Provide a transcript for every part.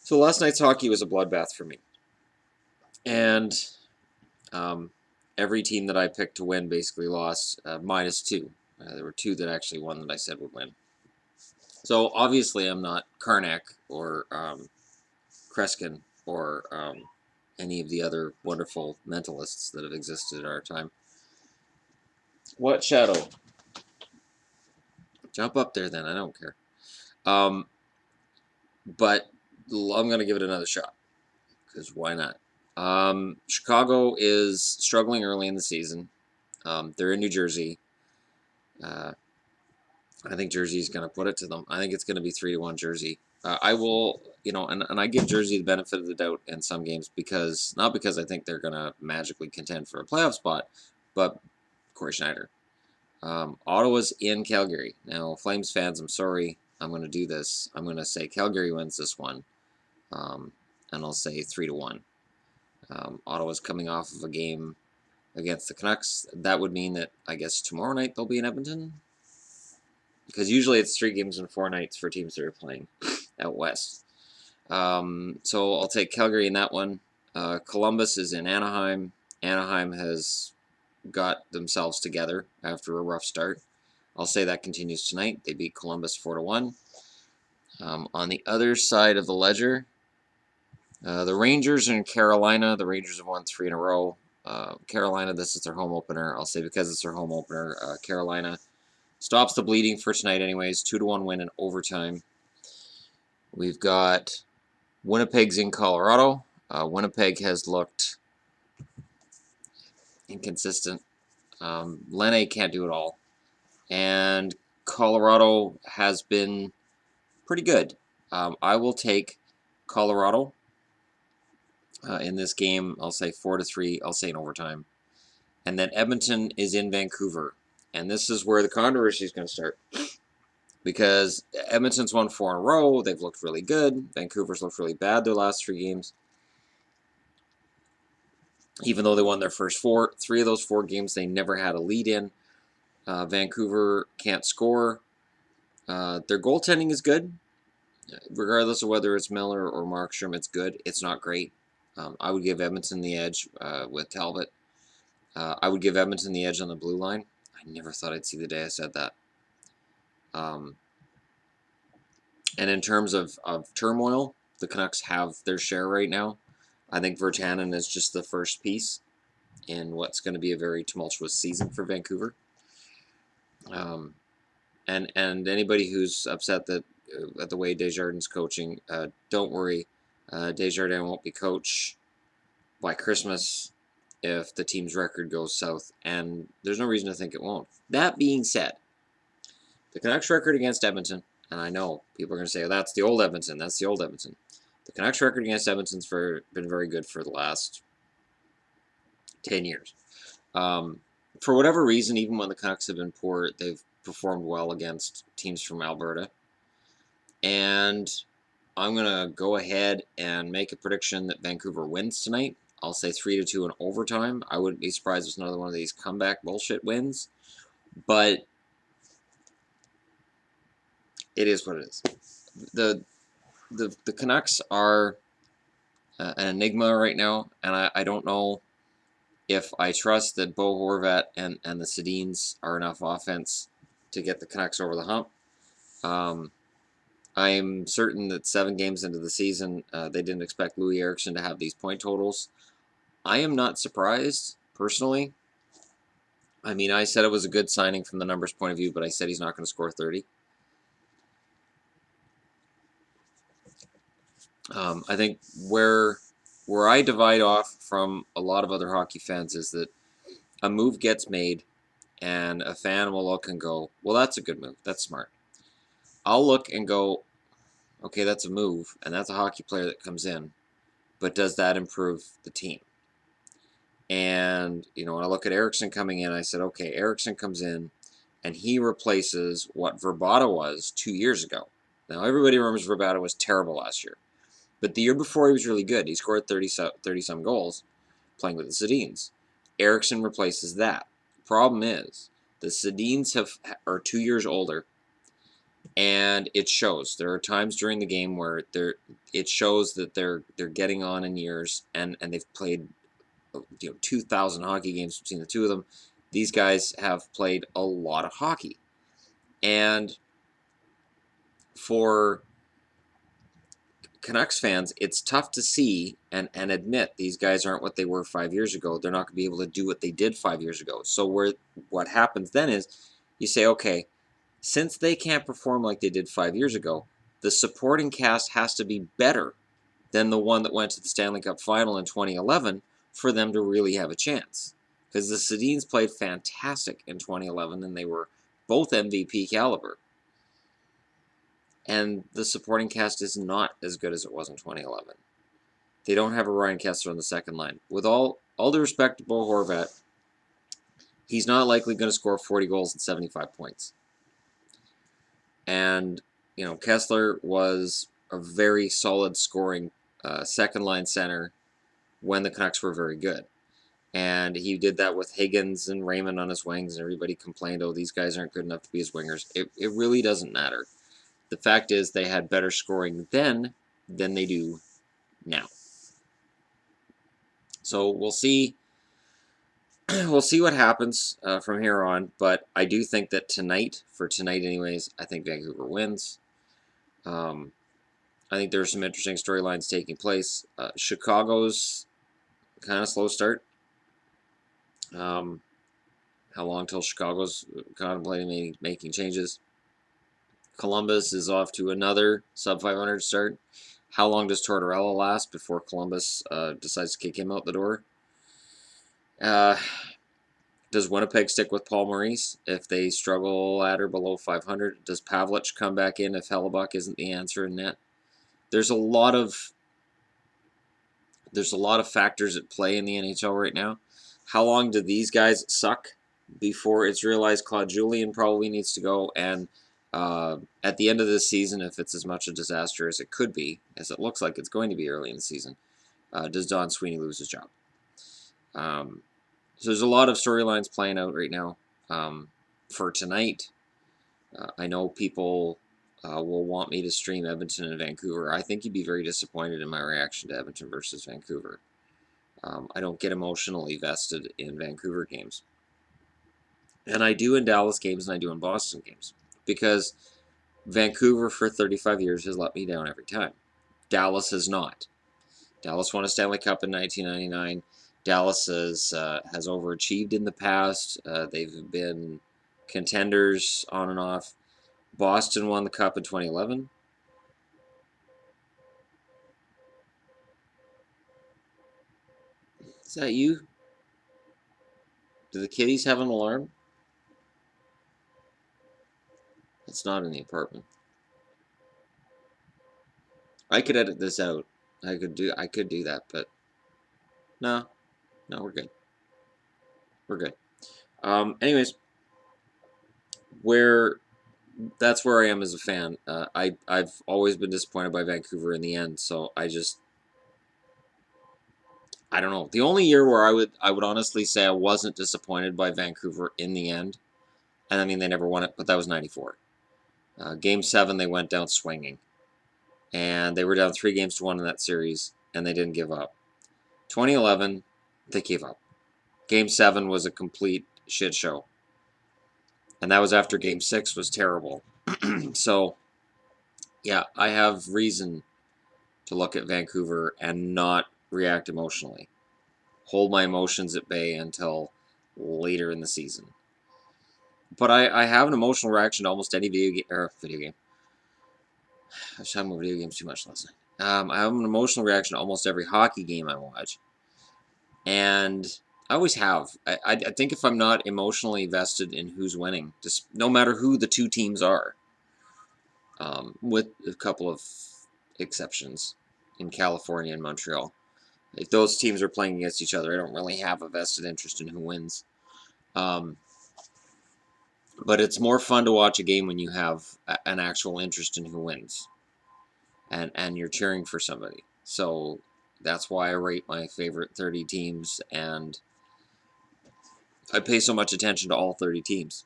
So last night's hockey was a bloodbath for me. And every team that I picked to win basically lost -2. There were two that actually won that I said would win. So obviously I'm not Karnak or Kreskin or any of the other wonderful mentalists that have existed at our time. What shadow? Jump up there then, I don't care. But I'm going to give it another shot, because why not? Chicago is struggling early in the season. They're in New Jersey. I think Jersey's going to put it to them. I think it's going to be 3-1 Jersey. I will, and I give Jersey the benefit of the doubt in some games not because I think they're going to magically contend for a playoff spot, but Corey Schneider. Ottawa's in Calgary. Now, Flames fans, I'm sorry. I'm going to do this. I'm going to say Calgary wins this one, and I'll say 3-1. Ottawa's coming off of a game against the Canucks. That would mean that, I guess, tomorrow night they'll be in Edmonton. Because usually it's 3 games in 4 nights for teams that are playing out west. So I'll take Calgary in that one. Columbus is in Anaheim. Anaheim has got themselves together after a rough start. I'll say that continues tonight. They beat Columbus 4-1. On the other side of the ledger, the Rangers are in Carolina. The Rangers have won 3 in a row. Carolina, this is their home opener. I'll say because it's their home opener, Carolina stops the bleeding for tonight anyways. 2-1 win in overtime. We've got Winnipeg's in Colorado. Winnipeg has looked inconsistent. Lenne can't do it all. And Colorado has been pretty good. I will take Colorado in this game. I'll say 4-3. I'll say in overtime. And then Edmonton is in Vancouver. And this is where the controversy is going to start. Because Edmonton's won 4 in a row. They've looked really good. Vancouver's looked really bad their last 3 games. Even though they won their first 4, 3 of those 4 games they never had a lead in. Vancouver can't score. Their goaltending is good. Regardless of whether it's Miller or Markstrom, it's good. It's not great. I would give Edmonton the edge with Talbot. I would give Edmonton the edge on the blue line. I never thought I'd see the day I said that. And in terms of turmoil, the Canucks have their share right now. I think Virtanen is just the first piece in what's going to be a very tumultuous season for Vancouver. And anybody who's upset that at the way Desjardins coaching, don't worry. Desjardins won't be coach by Christmas if the team's record goes south, and there's no reason to think it won't. That being said, the Canucks record against Edmonton, and I know people are going to say, oh, that's the old Edmonton, that's the old Edmonton. The Canucks record against Edmonton's been very good for the last 10 years. For whatever reason, even when the Canucks have been poor, they've performed well against teams from Alberta. And I'm going to go ahead and make a prediction that Vancouver wins tonight. I'll say 3-2 in overtime. I wouldn't be surprised if it's another one of these comeback bullshit wins. But it is what it is. The Canucks are an enigma right now, and I don't know if I trust that Bo Horvat and the Sedins are enough offense to get the Canucks over the hump. I'm certain that 7 games into the season, they didn't expect Louis Eriksson to have these point totals. I am not surprised, personally. I mean, I said it was a good signing from the numbers point of view, but I said he's not going to score 30. I think where I divide off from a lot of other hockey fans is that a move gets made, and a fan will look and go, well, that's a good move. That's smart. I'll look and go, okay, that's a move, and that's a hockey player that comes in, but does that improve the team? And, when I look at Eriksson coming in, I said, okay, Eriksson comes in, and he replaces what Verbata was 2 years ago. Now, everybody remembers Verbata was terrible last year, but the year before he was really good. He scored 30-some goals playing with the Sedins. Eriksson replaces that. Problem is, the Sedins are 2 years older. and it shows. There are times during the game where it shows that they're getting on in years, and they've played 2,000 hockey games between the two of them. These guys have played a lot of hockey, and for Canucks fans, it's tough to see and admit these guys aren't what they were 5 years ago. They're not going to be able to do what they did 5 years ago. So what happens then is you say, okay, since they can't perform like they did 5 years ago, the supporting cast has to be better than the one that went to the Stanley Cup final in 2011 for them to really have a chance. Because the Sedins played fantastic in 2011, and they were both MVP caliber. And the supporting cast is not as good as it was in 2011. They don't have a Ryan Kessler on the second line. With all due respect to Bo Horvat, he's not likely going to score 40 goals and 75 points. And, Kessler was a very solid scoring second-line center when the Canucks were very good. And he did that with Higgins and Raymond on his wings, and everybody complained, oh, these guys aren't good enough to be his wingers. It really doesn't matter. The fact is they had better scoring then than they do now. So we'll see. We'll see what happens from here on. But I do think that tonight anyways, I think Vancouver wins. I think there's some interesting storylines taking place. Chicago's kind of slow start. How long till Chicago's contemplating making changes? Columbus is off to another sub-500 start. How long does Tortorella last before Columbus decides to kick him out the door? Does Winnipeg stick with Paul Maurice if they struggle at or below 500? Does Pavlich come back in if Hellebuck isn't the answer in net? There's a lot of factors at play in the NHL right now. How long do these guys suck before it's realized Claude Julien probably needs to go? And at the end of this season, if it's as much a disaster as it could be, as it looks like it's going to be early in the season, does Don Sweeney lose his job? So there's a lot of storylines playing out right now. For tonight, I know people will want me to stream Edmonton and Vancouver. I think you'd be very disappointed in my reaction to Edmonton versus Vancouver. I don't get emotionally vested in Vancouver games. And I do in Dallas games, and I do in Boston games. Because Vancouver for 35 years has let me down every time. Dallas has not. Dallas won a Stanley Cup in 1999. Dallas has overachieved in the past. They've been contenders on and off. Boston won the Cup in 2011. Is that you? Do the kitties have an alarm? It's not in the apartment. I could edit this out. I could do that, but no, we're good. We're good. Anyways, that's where I am as a fan. I've always been disappointed by Vancouver in the end, so I don't know. The only year where I would honestly say I wasn't disappointed by Vancouver in the end, and I mean they never won it, but that was '94. Game 7, they went down swinging, and they were down 3-1 in that series, and they didn't give up. 2011, they gave up. Game 7 was a complete shit show, and that was after Game 6 was terrible. So, yeah, I have reason to look at Vancouver and not react emotionally. Hold my emotions at bay until later in the season. But I have an emotional reaction to almost any video game. I was talking about video games too much last night. I have an emotional reaction to almost every hockey game I watch. And I always have. I think if I'm not emotionally vested in who's winning, just no matter who the two teams are, with a couple of exceptions in California and Montreal. If those teams are playing against each other, I don't really have a vested interest in who wins. But it's more fun to watch a game when you have an actual interest in who wins. And you're cheering for somebody. So that's why I rate my favorite 30 teams, and I pay so much attention to all 30 teams.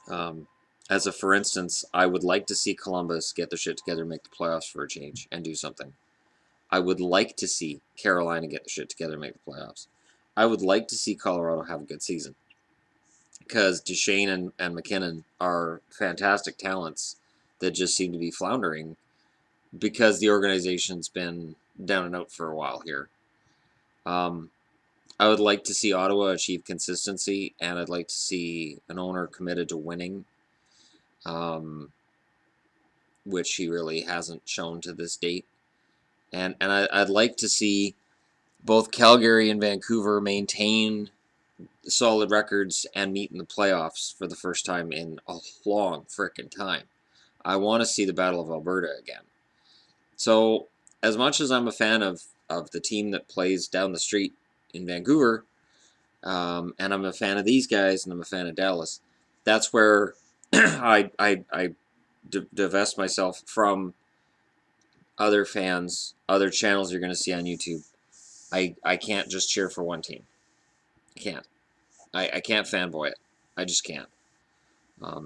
I As a for instance, I would like to see Columbus get their shit together, make the playoffs for a change, and do something. I would like to see Carolina get their shit together, make the playoffs. I would like to see Colorado have a good season, because Duchesne and McKinnon are fantastic talents that just seem to be floundering because the organization's been down and out for a while here. I would like to see Ottawa achieve consistency, and I'd like to see an owner committed to winning, which he really hasn't shown to this date. And I'd like to see both Calgary and Vancouver maintain solid records and meet in the playoffs for the first time in a long frickin' time. I want to see the Battle of Alberta again. So, as much as I'm a fan of the team that plays down the street in Vancouver, and I'm a fan of these guys, and I'm a fan of Dallas, that's where I divest myself from other fans, other channels you're going to see on YouTube. I can't just cheer for one team. I can't. I can't fanboy it. I just can't.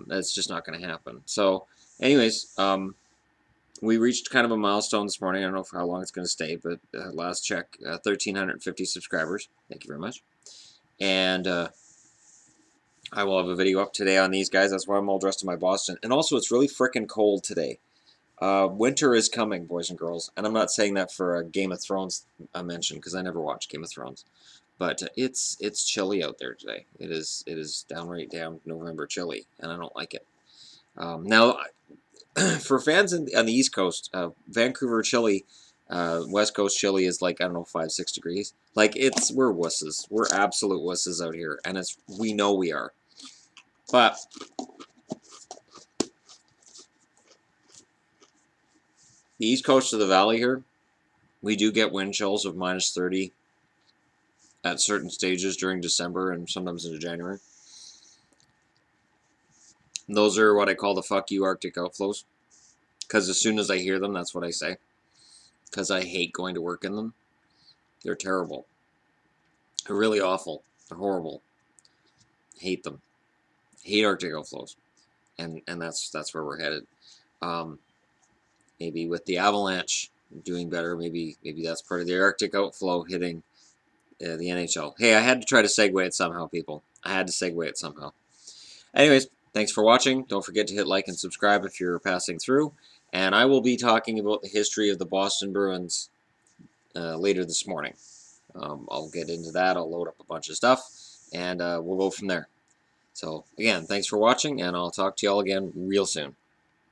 That's just not going to happen. So, anyways, we reached kind of a milestone this morning. I don't know for how long it's going to stay, but last check, 1,350 subscribers. Thank you very much. And I will have a video up today on these guys. That's why I'm all dressed in my Boston. And also, it's really frickin' cold today. Winter is coming, boys and girls. And I'm not saying that for a Game of Thrones mention, because I never watched Game of Thrones. But it's chilly out there today. It is downright down November chilly, and I don't like it. Now, for fans on the East Coast, Vancouver chilly, West Coast chilly is like, I don't know, 5-6 degrees. Like, we're wusses. We're absolute wusses out here, and we know we are. But the East Coast of the Valley here, we do get wind chills of -30 at certain stages during December and sometimes into January. And those are what I call the fuck you Arctic outflows. Because as soon as I hear them, that's what I say. Because I hate going to work in them. They're terrible. They're really awful. They're horrible. Hate them. Hate Arctic outflows. And that's where we're headed. Maybe with the avalanche doing better, maybe that's part of the Arctic outflow hitting the NHL. Hey, I had to try to segue it somehow, people. I had to segue it somehow. Anyways, thanks for watching. Don't forget to hit like and subscribe if you're passing through. And I will be talking about the history of the Boston Bruins later this morning. I'll get into that. I'll load up a bunch of stuff, and we'll go from there. So, again, thanks for watching, and I'll talk to y'all again real soon.